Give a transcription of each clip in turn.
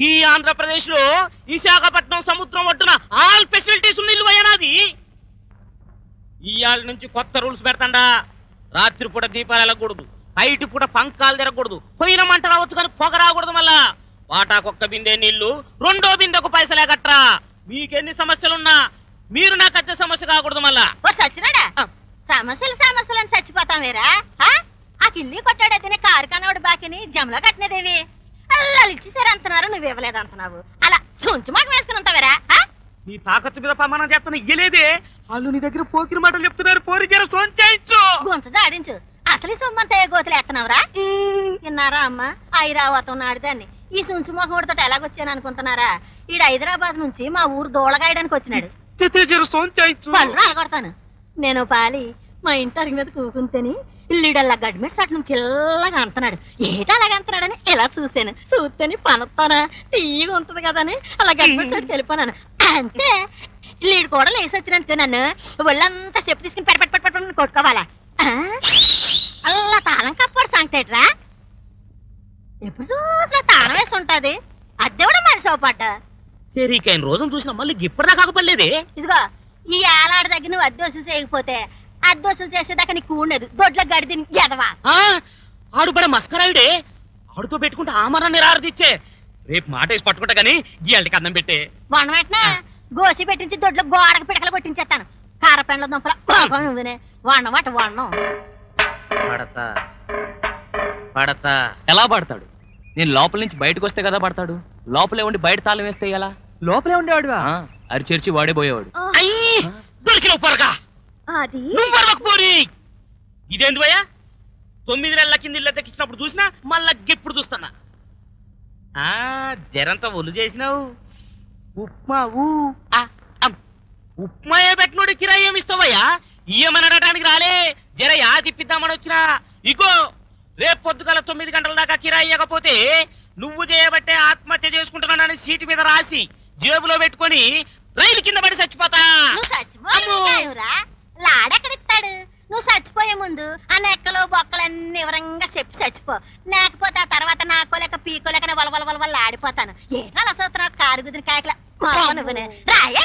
ఈ ఆంధ్రప్రదేశ్ లో విశాఖపట్నం సముద్రం ఒడ్డున ఆల్ ఫెసిలిటీస్ ఉన్న ఇల్లు అయ్యనాది. ఇవాళ నుంచి కొత్త రూల్స్ పెడతాండా. రాత్రిపూట దీపాలు వెళ్ళకూడదు, బయటి పూట పంకాలు తిరగకూడదు, పోయిన మంట రావచ్చు కానీ పొగ రాకూడదు. మళ్ళా వాటాకొక్క బిందె నీళ్లు, రెండో బిందెకు పైసలే కట్టరా. మీకెన్ని సమస్యలున్నా మీరు నాకు వచ్చే సమస్య కాకూడదు. మళ్ళా సచ్చినాడా సమస్యలు అని చచ్చిపోతాం వేరా. ఆ కిల్లి కొట్టాడైతేనే కారు కనవాడు బాకిని జమలో కట్టినదేవి అల్లాలు ఇచ్చేసారు అంటున్నారు, నువ్వు ఇవ్వలేదు అంటున్నావు. అలా సొంచు మాట వేసుకుని ఉంటావేరా. నీ తాకత్తు మీద ప్రమాణం చేస్తున్నా ఇయ్యలేదే. వాళ్ళు నీ దగ్గర పోకిరి మాటలు చెప్తున్నారు. పోరి జర సొంచు గొంత జాడించు. అసలు ఈ సొమ్మంతా ఏ గోతులు ఎత్తనవరా? విన్నారా అమ్మ? ఐరావతం నాడుదాన్ని ఈ సుంచు మొహముడితో ఎలాగొచ్చాను అనుకుంటున్నారా? ఈడు హైదరాబాద్ నుంచి మా ఊరు దూళగాయడానికి వచ్చినాడు. కొడతాను నేను పాలి మా ఇంటి మీద కూకుంటేని ఇల్లుడల్లా గడ్మెట్స్ అటు నుంచి ఇల్లగా అంటున్నాడు. ఏటా అలాగ అంటున్నాడని ఇలా చూశాను. చూస్తేని పనొత్తానా తీయగా ఉంటది కదని అలా గడ్మెట్స్ అటు వెళ్ళిపోనాను. అంతే లీడు కూడా లేసి వచ్చినందుకు నన్ను ఒళ్ళంతా చెప్పు తీసుకుని పెడపెట్టు కొట్టుకోవాలా? అల్లా తాళం కప్పడు సంగతేట్రా. ఎప్పుడు చూసినా తాళం వేసి ఉంటది. అద్దె కూడా మరిసోపడ్డ సరికైన రోజును చూసినా మళ్ళీ ఇప్పటిదా కాకపోలేదే. ఇదిగో ఈ ఏలాడి దగ్గర నువ్వు అద్దె వసూలు చేయకపోతే అద్దె వసూలు చేసేదాకా నీకు ఉండదు. దొడ్ల గడిది ఎదవా. ఆడు బడ మస్కరాయుడే. ఆడుతో పెట్టుకుంటే ఆమరాన్ని రారదిచ్చే. రేపు మాట వేసి పట్టుకుంటా గానీ గీయాలకి అన్నం పెట్టే. వన వెంటనే గోసి పెట్టించి దొడ్లో గోడకు పిడకలు కొట్టించేస్తాను. కారపెండ్ల దుంపల నువ్వునే వన్నమాట వన్నం పడతా పడతా. ఎలా పడతాడు? నేను లోపల నుంచి బయటకు వస్తే కదా పడతాడు. లోపలే ఉండి బయట తాళం వేస్తే ఎలా? లోపలే ఉండేవాడువా? అరిచేర్చి వాడే పోయేవాడు. దొరికిన పొరగా పోరి. ఇదేంది భయ్యా? 9 నెలల కింద ఇల్లు దక్కించినప్పుడు చూసినా మళ్ళా ఇప్పుడు చూస్తున్నా. జరంతా ఒళ్ళు చేసినావు. ఉప్మా ఉప్మాయే పెట్టినోడు కిరాయి ఏమి ఇస్తావయ్యా? ఇయ్యమనడానికి రాలే, జర యా తిప్పిద్దామని వచ్చినా. ఇగో రేపు పొద్దుగల 9 గంటల దాకా కిరాయి ఇవ్వకపోతే నువ్వు చేయబట్టే ఆత్మహత్య చేసుకుంటున్నానని సీటు మీద రాసి జేబులో పెట్టుకొని రైలు కింద పడి చచ్చిపోతా. లాడెక్కడిస్తాడు? నువ్వు చచ్చిపోయే ముందు ఆ నెక్కలు బొక్కలన్నీ వివరంగా చెప్పి చచ్చిపో. లేకపోతే ఆ తర్వాత నాకోలేక పీకోలేక వలవల ఆడిపోతాను. ఏటా అసలు కారు గుదిన కాయకల నువ్వునే రాయే.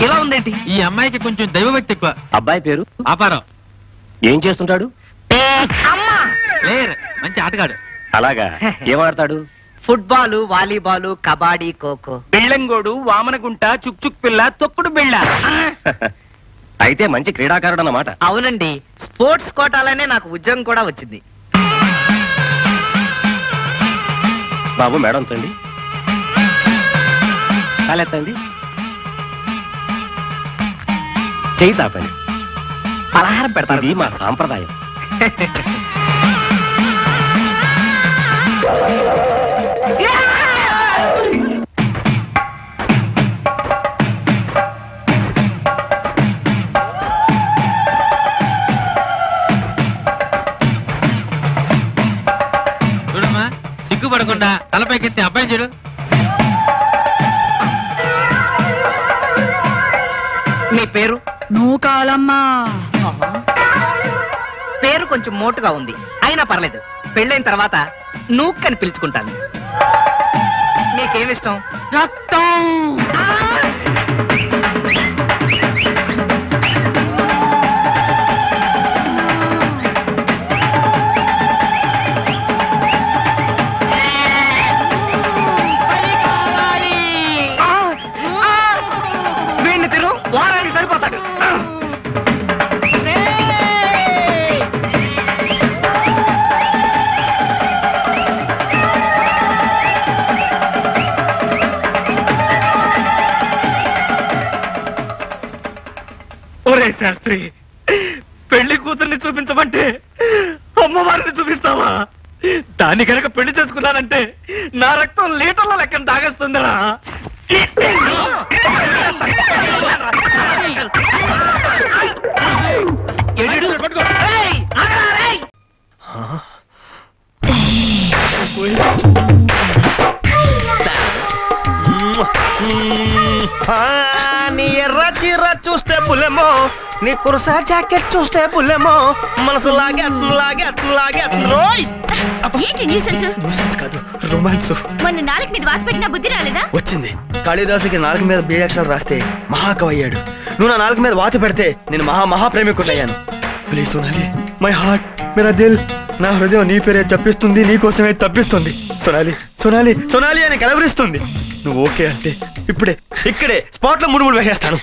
ఇలా ఉందేంటి? ఈ అమ్మాయికి కొంచెం దైవభక్తి ఎక్కువ. అబ్బాయి పేరు ఆపారం. ఏం చేస్తుంటాడు? మంచి ఆటగాడు. అలాగా? ఏమాడతాడు? Football, volleyball, kabaddi, kho kho. బెళ్ళంగోడు, వామనగుంట, చుక్చుక్ పిల్ల, తొక్కుడు బిళ్ళ. అయితే మంచి క్రీడాకారుడు అన్నమాట. అవునండి, స్పోర్ట్స్ కోటాలనే నాకు ఉద్యోగం కూడా వచ్చింది. బాబు మేడం చండి, కాలెత్తండి, చేయి తాపండి. పలహారం పెడతాను. ఇది మా సాంప్రదాయం. చూడమ్మా, సిగ్గుపడకుండా తలపైకెత్తి అబ్బాయి చూడు. మీ పేరు? నూకాలమ్మా. పేరు కొంచెం మోటుగా ఉంది, అయినా పర్లేదు. పెళ్ళైన తర్వాత నూక్కని పిలుచుకుంటాను. మీకేమిష్టం? రక్తం. వీడిని తిరు, వారానికి సరిపోతాడు. ఒరే శాస్త్రి, పెళ్లి కూతుర్ని చూపించమంటే అమ్మవారిని చూపిస్తావా? దాన్ని కనుక పెళ్లి చేసుకున్నానంటే నా రక్తం లీటర్ల లెక్కన తాగేస్తుందిరా. నీ ఎర్ర చీర చూస్తే పులెమో, నీ కుర్సా జాకెట్ చూస్తే పులెమో, మనసు లాగే రోయ్. ఏంటి న్యూసెన్స్? న్యూసెన్స్ కాదు, రొమాన్స్. మొన్న నాలుగు మీద వాత పెట్టినా బుద్ధి రాలేదా? వచ్చింది. కాళిదాసుకి నాలుగు మీద బీజాక్షరాలు రాస్తే మహాకవి అయ్యాడు. నువ్వు నా నాలుగు మీద వాత పెడితే నేను మహాప్రేమికుడయ్యాను. ప్లీజ్ సోనాలి, మై హార్ట్, మేరా దిల్, నా హృదయం నీ పేరే చెప్పిస్తుంది, నీ కోసమే తప్పిస్తుంది. సోనాలి సోనాలి సోనాలి అని కలవరిస్తుంది. నువ్వు ఓకే అంటే ఇక్కడే స్పాట్ లో 3 వేసేస్తాను.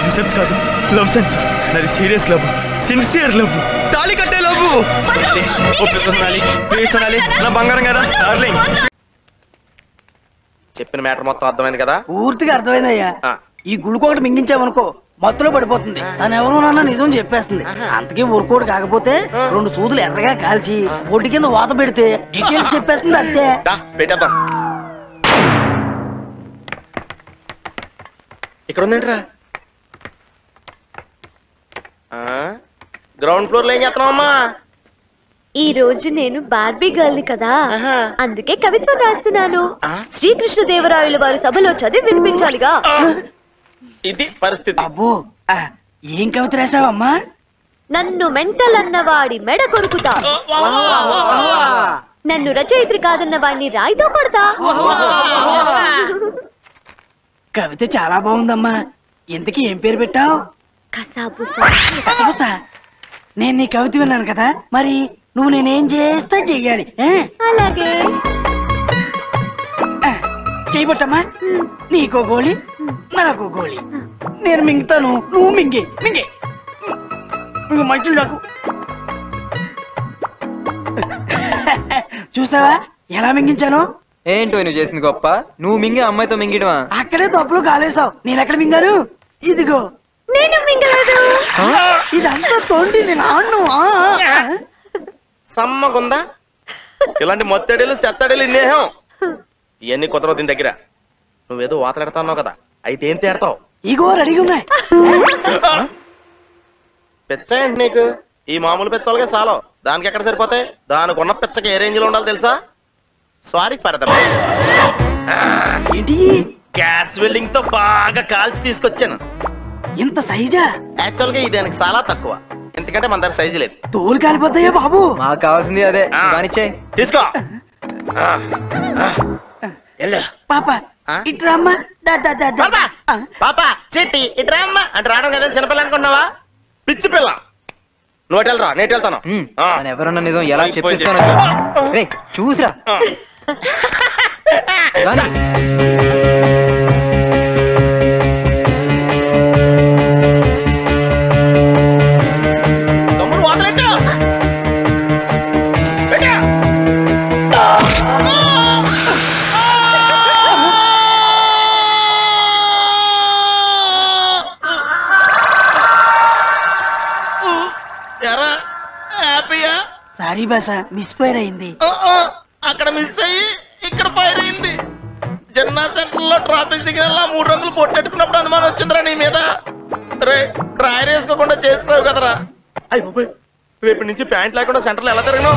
న్యూసెన్స్ కాదు, లవ్ సెన్స్. నాది సీరియస్ లవ్, సిన్సియర్ లవ్, తాళి కట్టే లవ్. సోనాలి నా బంగారం కదా డార్లింగ్. చెప్పిన మ్యాటర్ మొత్తం అర్థమైంది కదా? పూర్తిగా అర్థమైందయ్యా. ఈ గుళుకోటి మింగించామనుకో మత్తులో పడిపోతుంది. తను ఎవరు నాన్న నిజం చెప్పేస్తుంది. అంతకీ ఊరుకోడు కాకపోతే 2 సూదులు ఎర్రగా కాల్చి ఒడ్డు కింద వాత పెడితే డీటెయిల్స్ చెప్పేస్తుంది. అంతే. పెట్టేద్దాం. ఇక్కడ ఉందేంట్రా? గ్రౌండ్ ఫ్లోర్ లో ఏం చేస్తున్నావమ్మా? ఈ రోజు నేను బార్బీ గర్ల్ ని కదా, అందుకే కవిత్వం రాస్తున్నాను. శ్రీకృష్ణదేవరాయల వారి సభలో చదివి వినిపించాలిగా. ఇది పరిస్థితి. అబ్బో, ఏం కవిత రాసావమ్మా? నన్ను మెంటల్ అన్నవాడి మెడ కొరుకుతా, నన్ను రచయిత్రి కాదన్న వాడిని రాయితో కొడతా. కవిత చాలా బాగుందమ్మా. ఇంతకీ ఏం పేరు పెట్టావు? కసబుసా. నేను నీ కవిత విన్నాను కదా, మరి నువ్వు నేనేం చేస్తా చెయ్యాలి. అలాగే చేయబట్టమ్మా. నీకో గోళీ, నాకు గోళీ. నేను మింగుతాను, నువ్వు మింగే మంచులు నాకు. చూసావా ఎలా మింగించాను? ఏంటో నువ్వు చేసింది గొప్ప. నువ్వు మింగి అమ్మాయితో మింగిడవా? అక్కడే తప్పులు కాలేసావు. నేను ఎక్కడ మింగాను? ఇదిగో. నేను మింగలేదు. ఇదంతా తోండి నేను ఆను. సమ్మగుందా ఇలాంటి మొత్తడీలు చెత్తడీలు ఇన్నేహం. ఇవన్నీ కుదరవు దీని దగ్గర. నువ్వేదో వాతలాడుతున్నావు కదా, అయితే ఏం తేడతావు? ఇగో రెడీగా ఉన్నాయి. పిచ్చేంటి నీకు? ఈ మామూలు పిచ్చోళ్ళకే చాలు, దానికి ఎక్కడ సరిపోతాయి? దానికి ఉన్న పిచ్చకి ఏ రేంజ్ లో ఉండాలి తెలుసా? సారీ ఫర్ ద ఏంటి? గ్యాస్ వెల్డింగ్ తో బాగా కాల్చి తీసుకొచ్చాను. ఇంత సైజా? యాక్చువల్ గా ఇది దానికి చాలా తక్కువ, ఎందుకంటే మన దగ్గర సైజు లేదు. తోలు కాలిపోతాయా బాబు? మాకు కావాల్సింది అదే. కానిచ్చే తీసుకో. పాప ఇట్రామ్మా. పాప చెట్టి ఇట్రామ్మా అంటే రావడం కదా చిన్నపిల్ల అనుకున్నావా? పిచ్చి పిల్ల. నువ్వు వెళ్ళరా, నేను వెళ్తాను. ఎవరన్నా నిజం ఎలా చెప్పిస్తాను చూసిరా. సారీ బాసా, మిస్ ఫైర్ అయింది. అక్కడ మిస్ అయ్యి ఇక్కడ ఫైర్ అయింది. జన్నా సెంటర్ లో ట్రాఫిక్ సిగ్నల్ 3 రంగులు పొట్టెట్టుకున్నప్పుడు అనుమానం వచ్చిందిరా నీ మీద. రే డ్రైర్ వేసుకోకుండా చేస్తావు కదరా. అయ్యి రేపు నుంచి ప్యాంట్ లేకుండా సెంటర్ లో ఎలా తిరగను?